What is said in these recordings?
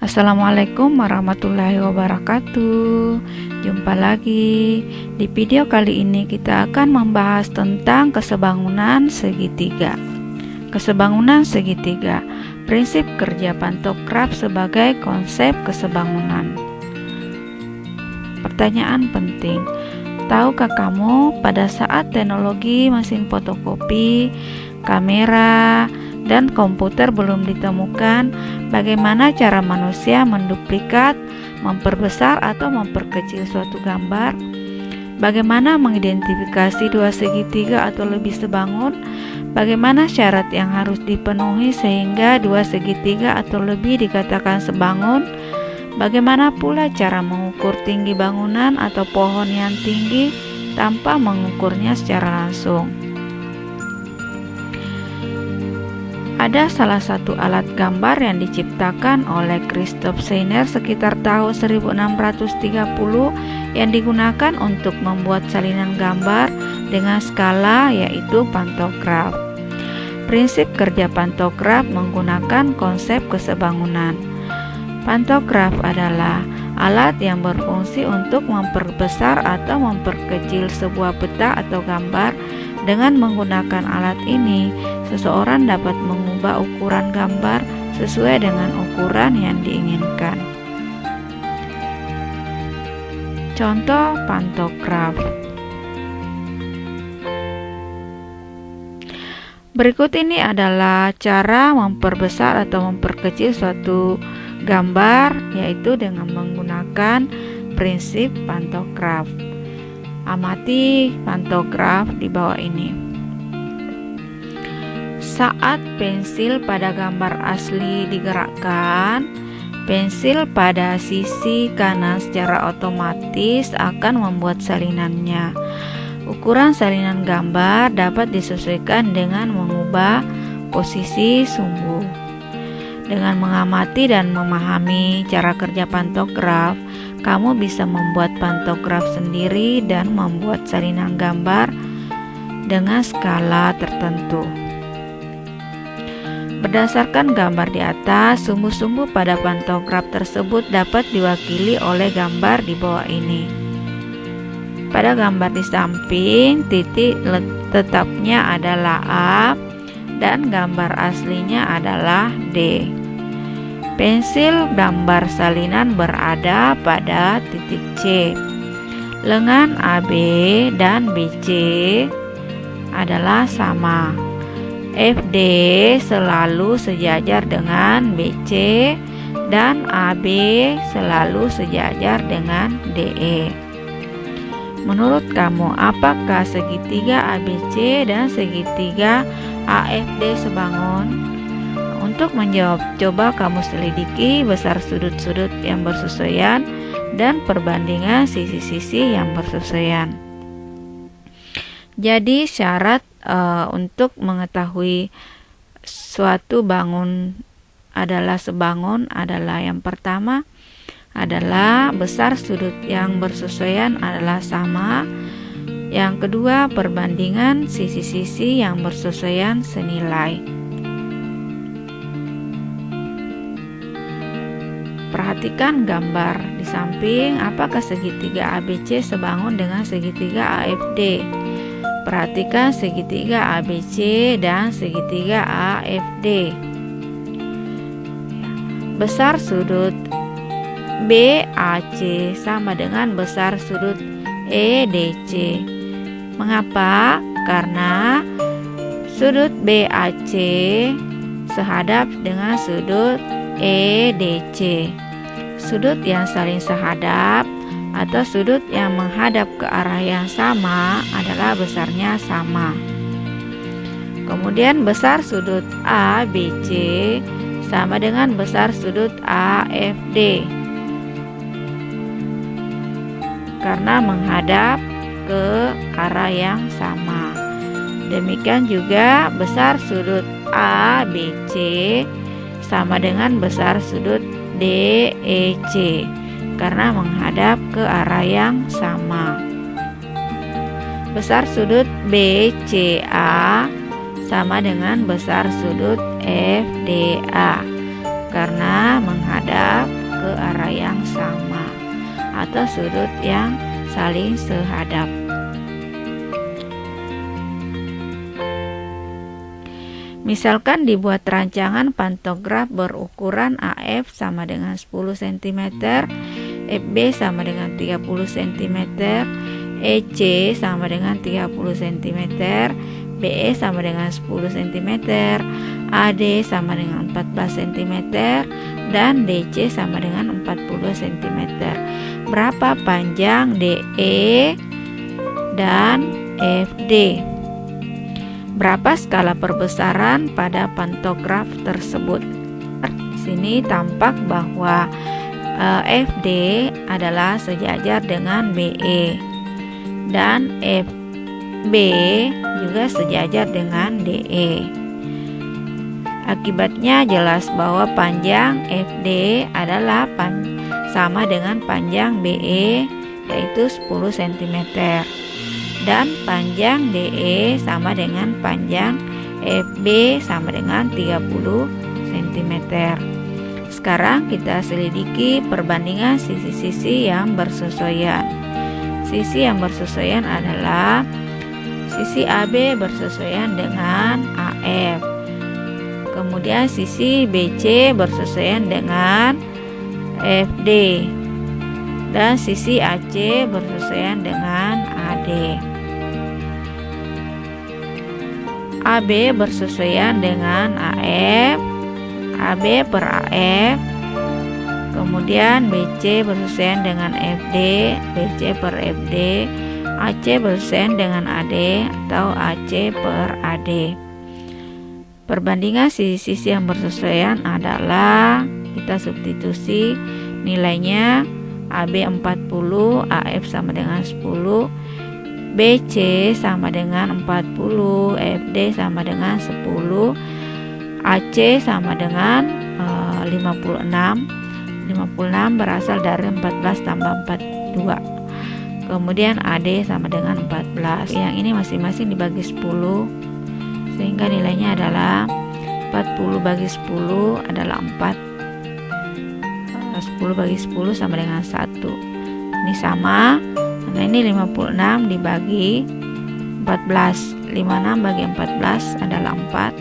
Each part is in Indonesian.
Assalamualaikum warahmatullahi wabarakatuh. Jumpa lagi. Di video kali ini kita akan membahas tentang kesebangunan segitiga. Kesebangunan segitiga, prinsip kerja pantograf sebagai konsep kesebangunan. Pertanyaan penting. Tahukah kamu pada saat teknologi mesin fotokopi, kamera, dan komputer belum ditemukan, bagaimana cara manusia menduplikat, memperbesar atau memperkecil suatu gambar? Bagaimana mengidentifikasi dua segitiga atau lebih sebangun? Bagaimana syarat yang harus dipenuhi sehingga dua segitiga atau lebih dikatakan sebangun? Bagaimana pula cara mengukur tinggi bangunan atau pohon yang tinggi tanpa mengukurnya secara langsung? Ada salah satu alat gambar yang diciptakan oleh Christoph Seiner sekitar tahun 1630 yang digunakan untuk membuat salinan gambar dengan skala, yaitu pantograf. Prinsip kerja pantograf menggunakan konsep kesebangunan. Pantograf adalah alat yang berfungsi untuk memperbesar atau memperkecil sebuah peta atau gambar. Dengan menggunakan alat ini, seseorang dapat mengubah ukuran gambar sesuai dengan ukuran yang diinginkan. Contoh pantograf. Berikut ini adalah cara memperbesar atau memperkecil suatu gambar, yaitu dengan menggunakan prinsip pantograf. Amati pantograf di bawah ini. Saat pensil pada gambar asli digerakkan, pensil pada sisi kanan secara otomatis akan membuat salinannya. Ukuran salinan gambar dapat disesuaikan dengan mengubah posisi sumbu. Dengan mengamati dan memahami cara kerja pantograf, kamu bisa membuat pantograf sendiri dan membuat salinan gambar dengan skala tertentu. Berdasarkan gambar di atas, sumbu-sumbu pada pantograf tersebut dapat diwakili oleh gambar di bawah ini. Pada gambar di samping, titik tetapnya adalah A dan gambar aslinya adalah D. Pensil gambar salinan berada pada titik C. Lengan AB dan BC adalah sama. FD selalu sejajar dengan BC dan AB selalu sejajar dengan DE. Menurut kamu, apakah segitiga ABC dan segitiga AFD sebangun? Untuk menjawab, coba kamu selidiki besar sudut-sudut yang bersesuaian dan perbandingan sisi-sisi yang bersesuaian. Jadi syarat untuk mengetahui suatu bangun adalah sebangun adalah yang pertama adalah besar sudut yang bersesuaian adalah sama. Yang kedua, perbandingan sisi-sisi yang bersesuaian senilai. Perhatikan gambar di samping, apakah segitiga ABC sebangun dengan segitiga AFD? Perhatikan segitiga ABC dan segitiga AFD. Besar sudut BAC sama dengan besar sudut EDC. Mengapa? Karena sudut BAC sehadap dengan sudut EDC. Sudut yang saling sehadap atau sudut yang menghadap ke arah yang sama adalah besarnya sama. Kemudian besar sudut ABC sama dengan besar sudut AFD karena menghadap ke arah yang sama. Demikian juga besar sudut ABC sama dengan besar sudut DEC karena menghadap ke arah yang sama. Besar sudut BCA sama dengan besar sudut FDA karena menghadap atau sudut yang saling sehadap. Misalkan dibuat rancangan pantograf berukuran AF sama dengan 10 cm, FB sama dengan 30 cm, EC sama dengan 30 cm, BE sama dengan 10 cm, AD sama dengan 14 cm, dan DC sama dengan 40 cm. Berapa panjang DE dan FD? Berapa skala perbesaran pada pantograf tersebut? Di sini tampak bahwa FD adalah sejajar dengan BE dan FB juga sejajar dengan DE. Akibatnya jelas bahwa panjang FD adalah sama dengan panjang BE, yaitu 10 cm. Dan panjang DE sama dengan panjang FB sama dengan 30 cm. Sekarang kita selidiki perbandingan sisi-sisi yang bersesuaian. Sisi yang bersesuaian adalah sisi AB bersesuaian dengan AF. Kemudian sisi BC bersesuaian dengan FD. Dan sisi AC bersesuaian dengan AD. AB bersesuaian dengan AF, AB per AF, kemudian BC bersesuaian dengan FD, BC per FD, AC bersesuaian dengan AD atau AC per AD. Perbandingan sisi-sisi yang bersesuaian adalah kita substitusi nilainya AB 40, AF sama dengan 10, BC sama dengan 40, FD sama dengan 10, AC sama dengan 56. 56 berasal dari 14 tambah 42. Kemudian AD sama dengan 14. Yang ini masing-masing dibagi 10, sehingga nilainya adalah 40 bagi 10 adalah 4. 10 bagi 10 sama dengan 1. Ini sama. Nah, ini 56 dibagi 14. 56 bagi 14 adalah 4.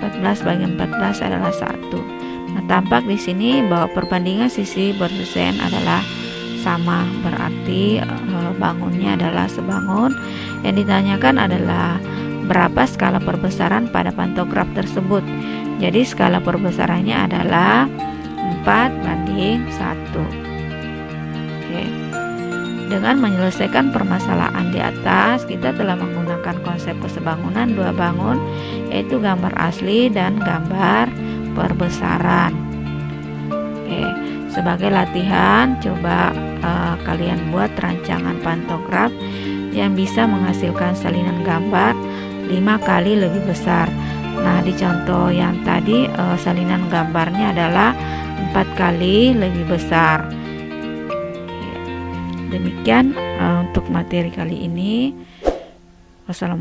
14 bagi 14 adalah 1. Nah, tampak di sini bahwa perbandingan sisi bersesuaian adalah sama, berarti bangunnya adalah sebangun. Yang ditanyakan adalah berapa skala perbesaran pada pantograf tersebut. Jadi skala perbesarannya adalah 4:1. Oke. Dengan menyelesaikan permasalahan di atas, kita telah menggunakan konsep kesebangunan dua bangun, yaitu gambar asli dan gambar perbesaran. Oke. Sebagai latihan, coba kalian buat rancangan pantograf yang bisa menghasilkan salinan gambar 5 kali lebih besar. Nah, di contoh yang tadi salinan gambarnya adalah 4 kali lebih besar. Demikian untuk materi kali ini. Wassalamualaikum.